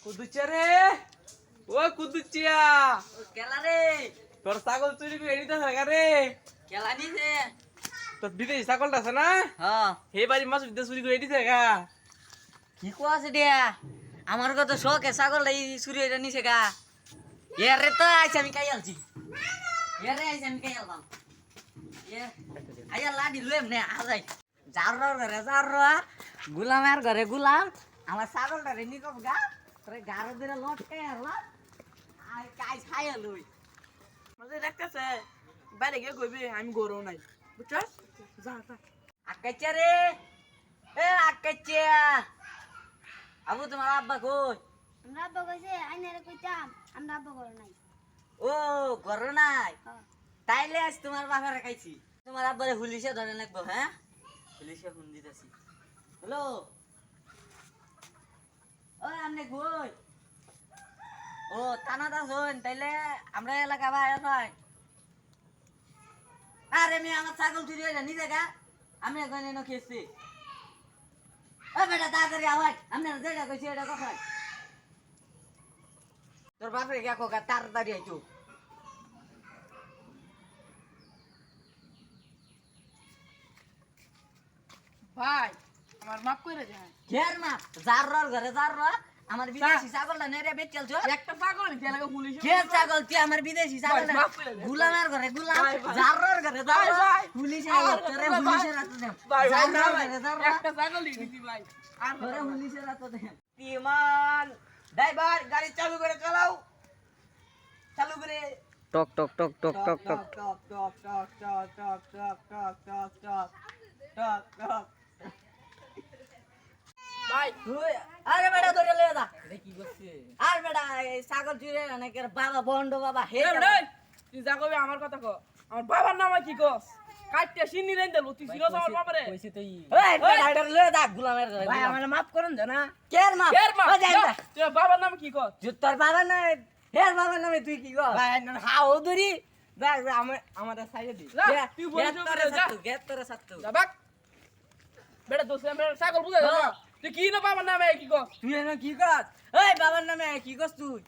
কুদুচ্চা রে ও কুদুচ্চিয়া কেলা রে তোর ছাগল চুরি করে এডিতে থাকা রে কেলা নিছে তোর বিদেশি ছাগলটা আছে না হ্যাঁ হে বাড়ি মাছ বিদেশ চুরি করে এডিতে থাকা কি কোয়াছে দিয়া আমার কত শখ ছাগল এই চুরি এটা নিছে গা এরে তো আইছে আমি খাই আলছি এরে আইছে আমি খাই আলবাম এ আইয়া লাডি লুয়েম নে আজাই জারর ঘরে জাররা গুলামের ঘরে গুলাম আমার ছাগলটা রে নিকম গা তোরে গারো দিরে লটকে আলা আই কাই খাইয়া লই মাঝে দেখতেছে বাইরে গিয়ে কইবি আমি গরু নাই বুঝছস যা যা আকাইচা রে এ আকাইচা আবু তোমার আব্বা কই আমরা আব্বা কইছে আইনারে কইতাম আমরা আব্বা ঘর নাই ও ঘর নাই হ্যাঁ। তাইলে আজ তোমার বাবারে খাইছি তোমার আব্বারে হুলিশে ধরে নাকবো হ্যাঁ হুলিশে ফোন দিতেছি হ্যালো ওই আমনে কই ও তানাদা শোন তাইলে আমরা এলাকা ভাই নয় আরে আমি আমার ছাগল চুরি হয়ে নিজে গা আমি এখন এনে খেয়েছি ও বেটা তাড়াতাড়ি আওয়াজ আমি যেটা কইছি এটা কথা তোর বাপরে গা কোকা তাড়াতাড়ি আইতো ভাই আমার মাফ করে দে ঘের মা জারর ঘরে জারর আমার বিদেশি ছাগলটা নেরে বেচ চলছো একটা ছাগল কে লাগে পুলিশ ঘের ছাগল তুই আমার বিদেশি ছাগল মাফ করে দে। গুলামের ঘরে গুলাম ভাই, ভাই। জারর ঘরে জারর ভাই। পুলিশে আমার তোরে ভাই। পুলিশের হাতে দেব ভাই ভাই না জারর ভাই ঘরে জারর একটা ছাগল দিছি ভাই আর তোরে পুলিশের হাতে দেব বিমান ড্রাইভার গাড়ি চালু করে চালাও চালু করে টক টক টক টক টক টক টক টক টক টক টক টক টক টক টক টক টক ভাই ওই, আরে বেটা ধরে লয়ে যা কি করছে আর বেটা এই ছাগল চুরে অনেকের বাবা বন্ড বাবা হে তুই যা কবি আমার কথা ক আমার বাবার নাম কি কস কাটতে সিনি রেন দেব তুই সিরস আমার বাবারে কইছি তুই ওই বেটা এটা লয়ে যা গুলামের ঘরে ভাই আমার মাফ করেন না কের মা কের মা ও যাই যা তুই বাবার নাম কি কস তোর বাবা না হের বাবার নামে তুই কি কর ভাই হাও দরি যা আমাদের সাইডে দি তুই বলিস গেট তোরে সাত্তু যা বাক বেটা দোসে মেরে ছাগল বুঝা যা তুই কি না বাবার নামে কি কস তুই এনে কি কর ওই বাবার নামে কি কর তুই